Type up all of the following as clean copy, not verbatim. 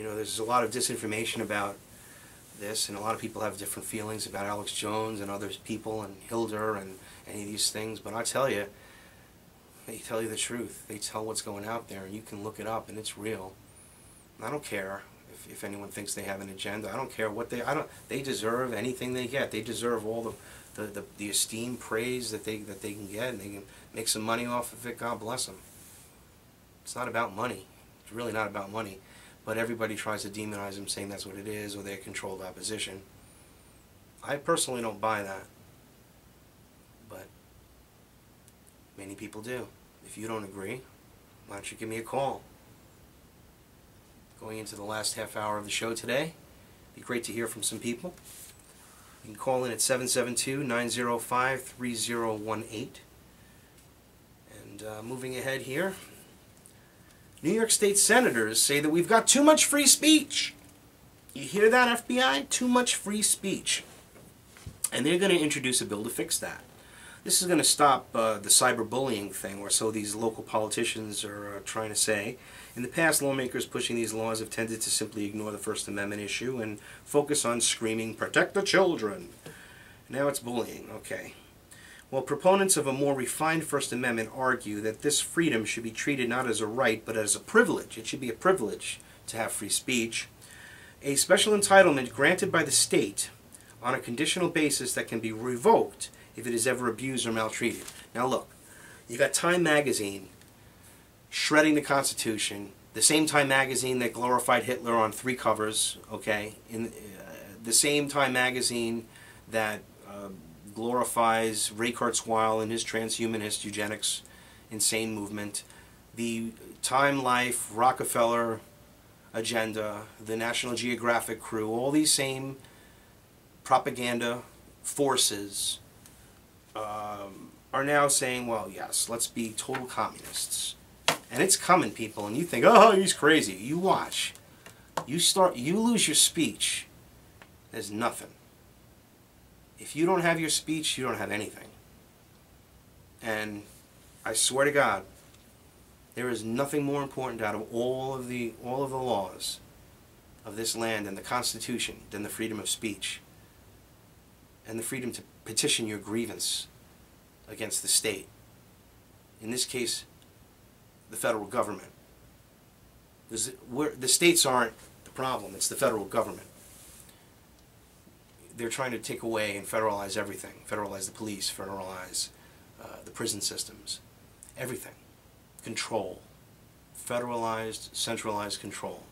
know, there's a lot of disinformation about this, and a lot of people have different feelings about Alex Jones and other people and Hilder and any of these things, but I tell you, they tell you the truth. They tell what's going out there, and you can look it up, and it's real. I don't care if anyone thinks they have an agenda. I don't care what they deserve anything they get. They deserve all the esteem, praise that they can get, and they can make some money off of it. God bless them. It's not about money. It's really not about money. But everybody tries to demonize them, saying that's what it is, or they're controlled opposition. I personally don't buy that. But many people do. If you don't agree, why don't you give me a call? Going into the last half hour of the show today, it'd be great to hear from some people. You can call in at 772-905-3018. And moving ahead here, New York State senators say that we've got too much free speech. You hear that, FBI? Too much free speech. And they're going to introduce a bill to fix that. This is going to stop the cyberbullying thing, or so these local politicians are trying to say. In the past, lawmakers pushing these laws have tended to simply ignore the First Amendment issue and focus on screaming, "Protect the children." Now it's bullying. Okay. Well, proponents of a more refined First Amendment argue that this freedom should be treated not as a right, but as a privilege. It should be a privilege to have free speech. A special entitlement granted by the state on a conditional basis that can be revoked if it is ever abused or maltreated. Now look, you got Time magazine shredding the Constitution, the same Time magazine that glorified Hitler on 3 covers, okay? The same Time magazine that glorifies Ray Kurzweil and his transhumanist eugenics insane movement, the Time Life, Rockefeller agenda, the National Geographic crew, all these same propaganda forces are now saying, well, yes, let's be total communists. And it's coming, people, and you think, oh, he's crazy. You watch. You lose your speech. There's nothing. If you don't have your speech, you don't have anything. And I swear to God, there is nothing more important out of all of the laws of this land and the Constitution than the freedom of speech and the freedom to petition your grievance against the state. In this case, the federal government. The states aren't the problem, it's the federal government. They're trying to take away and federalize everything. Federalize the police, federalize the prison systems. Everything. Control. Federalized, centralized control.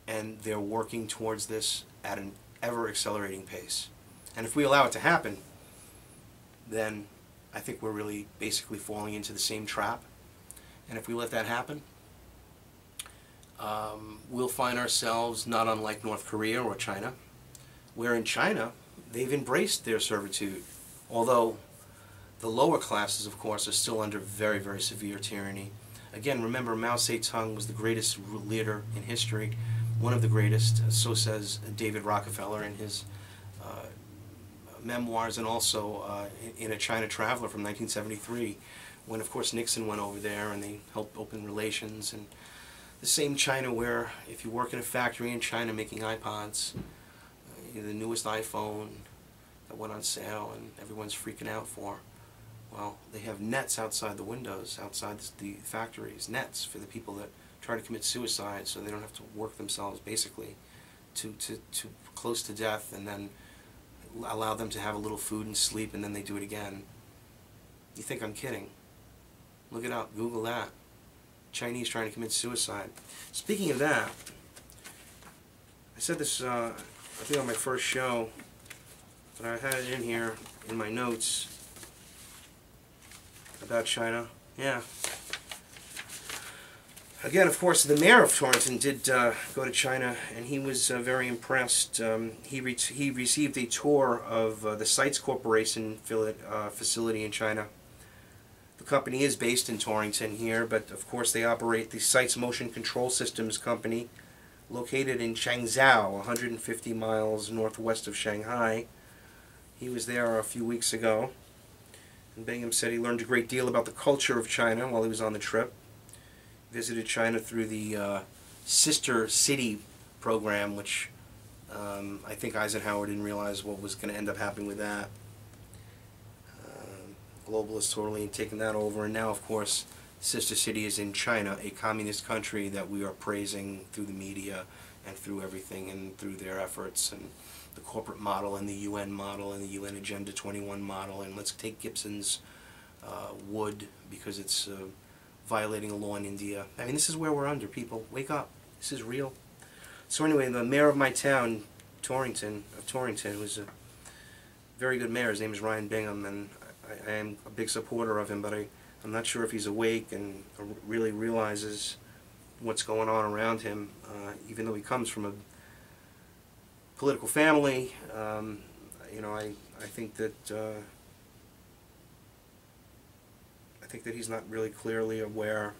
And they're working towards this at an ever-accelerating pace. And if we allow it to happen, then I think we're really basically falling into the same trap. And if we let that happen, we'll find ourselves not unlike North Korea or China, where in China, they've embraced their servitude. Although the lower classes, of course, are still under very, very severe tyranny. Again, remember, Mao Zedong was the greatest leader in history, one of the greatest, so says David Rockefeller in his memoirs, and also in A China Traveler from 1973, when, of course, Nixon went over there and they helped open relations. And the same China where if you work in a factory in China making iPods, the newest iPhone that went on sale and everyone's freaking out for, well, they have nets outside the windows, outside the factories, nets for the people that try to commit suicide, so they don't have to work themselves basically to close to death, and then allow them to have a little food and sleep, and then they do it again. You think I'm kidding? Look it up, Google that. Chinese trying to commit suicide. Speaking of that, I said this I think on my first show, but I had it in here in my notes about China. Yeah. Again, of course, the mayor of Torrington did go to China, and he was very impressed. He received a tour of the Sites Corporation facility in China. The company is based in Torrington here, but of course they operate the Sites Motion Control Systems Company, located in Changzhou, 150 miles northwest of Shanghai. He was there a few weeks ago, and Bingham said he learned a great deal about the culture of China while he was on the trip. Visited China through the sister city program, which I think Eisenhower didn't realize what was going to end up happening with that. Globalists totally taking that over, and now of course sister city is in China, a communist country that we are praising through the media and through everything and through their efforts and the corporate model and the UN model and the UN Agenda 21 model, and let's take Gibson's wood because it's violating a law in India. I mean, this is where we're under, people. Wake up. This is real. So anyway, the mayor of my town, Torrington, who's a very good mayor, his name is Ryan Bingham, and I am a big supporter of him, but I'm not sure if he's awake and really realizes what's going on around him, even though he comes from a political family. You know, I think that he's not really clearly aware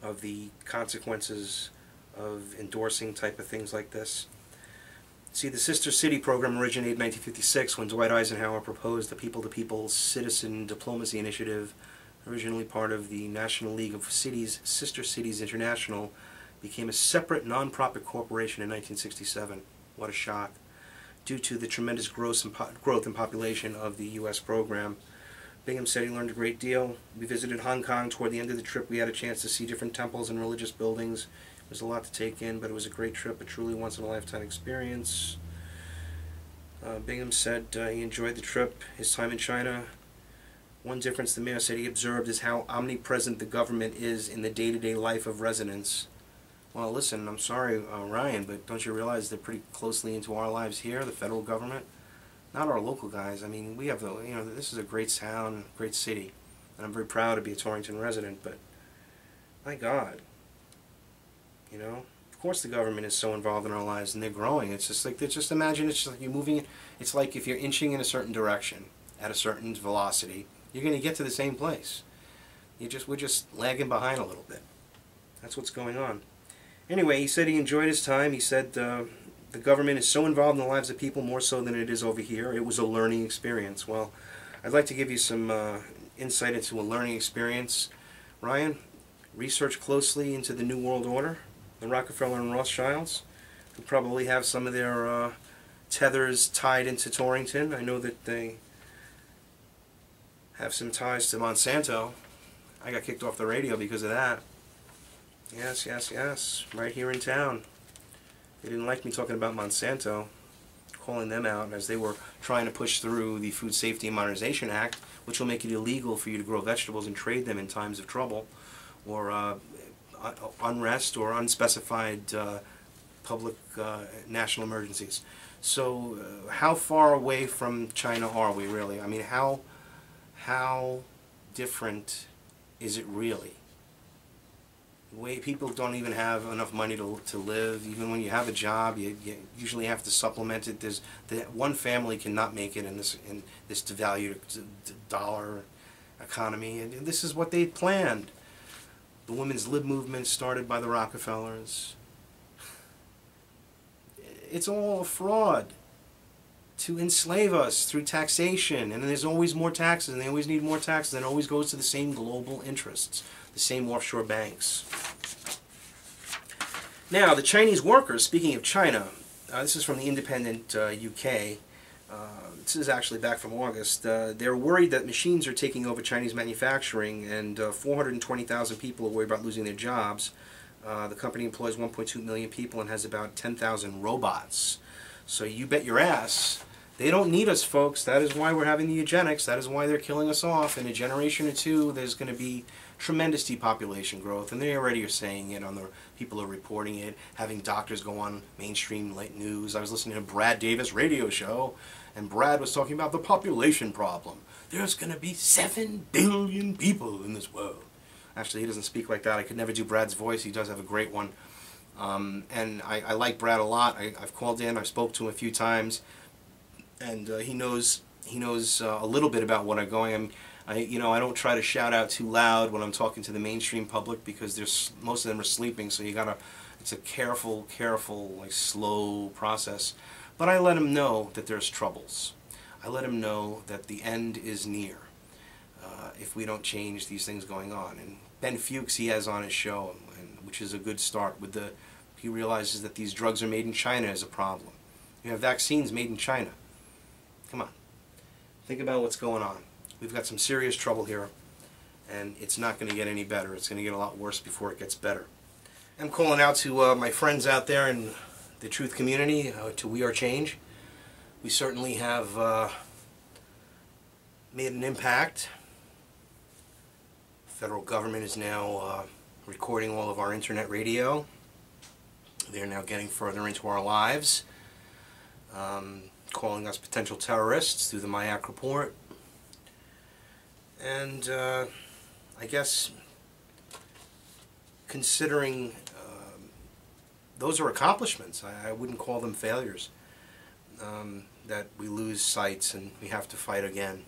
of the consequences of endorsing type of things like this. See, the Sister City program originated in 1956 when Dwight Eisenhower proposed the People-to-People Citizen Diplomacy Initiative, originally part of the National League of Cities. Sister Cities International became a separate non-profit corporation in 1967. What a shock. Due to the tremendous growth in population of the U.S. program. Bingham said he learned a great deal. We visited Hong Kong. Toward the end of the trip, we had a chance to see different temples and religious buildings. It was a lot to take in, but it was a great trip, a truly once-in-a-lifetime experience. Bingham said he enjoyed the trip, his time in China. One difference the mayor said he observed is how omnipresent the government is in the day-to-day life of residents. Well, listen, I'm sorry, Ryan, but don't you realize they're pretty closely into our lives here, the federal government? Not our local guys. I mean, we have the, you know, this is a great town, great city, and I'm very proud to be a Torrington resident, but my God, you know, of course the government is so involved in our lives, and they're growing. It's just like, just imagine it's just like you're moving, it's like if you're inching in a certain direction at a certain velocity, you're going to get to the same place. We're just lagging behind a little bit. That's what's going on. Anyway, he said he enjoyed his time. He said the government is so involved in the lives of people, more so than it is over here. It was a learning experience. Well, I'd like to give you some insight into a learning experience. Ryan, research closely into the New World Order, the Rockefeller and Rothschilds, who probably have some of their tethers tied into Torrington. I know that they have some ties to Monsanto. I got kicked off the radio because of that. Yes, yes, yes. Right here in town. They didn't like me talking about Monsanto, calling them out as they were trying to push through the Food Safety and Modernization Act, which will make it illegal for you to grow vegetables and trade them in times of trouble or unrest or unspecified public national emergencies. So how far away from China are we really? I mean, how different is it really? People don't even have enough money to live. Even when you have a job, you usually have to supplement it. One family cannot make it in this devalued dollar economy. And this is what they planned. The women's lib movement started by the Rockefellers. It's all a fraud to enslave us through taxation. And then there's always more taxes, and they always need more taxes, and it always goes to the same global interests, the same offshore banks. Now, the Chinese workers, speaking of China, this is from the Independent UK. This is actually back from August. They're worried that machines are taking over Chinese manufacturing, and 420,000 people are worried about losing their jobs. The company employs 1.2 million people and has about 10,000 robots. So you bet your ass, they don't need us, folks. That is why we're having the eugenics. That is why they're killing us off. In a generation or two, there's going to be tremendous depopulation growth, and they already are saying it. People are reporting it, having doctors go on mainstream late news. I was listening to Brad Davis' radio show, and Brad was talking about the population problem. There's going to be 7 billion people in this world. Actually, he doesn't speak like that. I could never do Brad's voice. He does have a great one. And I like Brad a lot. I've called in, I've spoke to him a few times, and he knows a little bit about what I'm going. I don't try to shout out too loud when I'm talking to the mainstream public because most of them are sleeping. So it's a careful, like slow process. But I let him know that there's troubles. I let him know that the end is near if we don't change these things going on. And Ben Fuchs, he has on his show, and which is a good start. He realizes that these drugs are made in China is a problem. You have vaccines made in China. Come on. Think about what's going on. We've got some serious trouble here, and it's not going to get any better. It's going to get a lot worse before it gets better. I'm calling out to my friends out there in the truth community, to We Are Change. We certainly have made an impact. The federal government is now recording all of our internet radio. They're now getting further into our lives, calling us potential terrorists through the MIAC report. And I guess considering those are accomplishments, I wouldn't call them failures, that we lose sites and we have to fight again.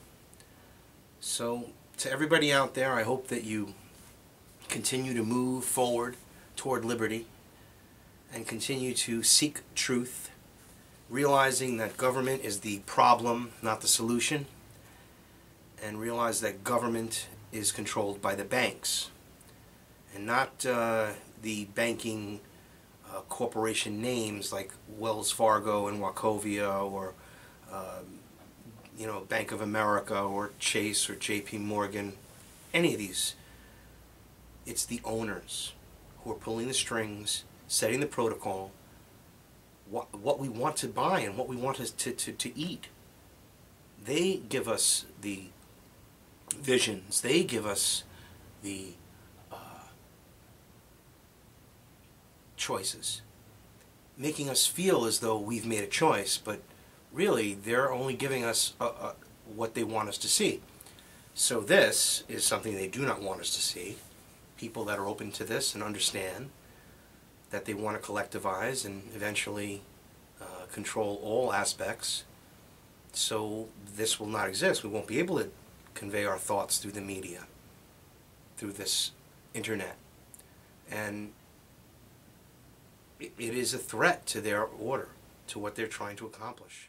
So to everybody out there, I hope that you continue to move forward toward liberty and continue to seek truth, realizing that government is the problem, not the solution, and realize that government is controlled by the banks and not the banking corporation names like Wells Fargo and Wachovia, or Bank of America or Chase or JP Morgan, any of these. It's the owners who are pulling the strings, setting the protocol, what we want to buy and what we want to eat. They give us the visions. They give us the choices, making us feel as though we've made a choice, but really they're only giving us what they want us to see. So this is something they do not want us to see. People that are open to this and understand that they want to collectivize and eventually control all aspects. So this will not exist. We won't be able to convey our thoughts through the media, through this internet. And it is a threat to their order, to what they're trying to accomplish.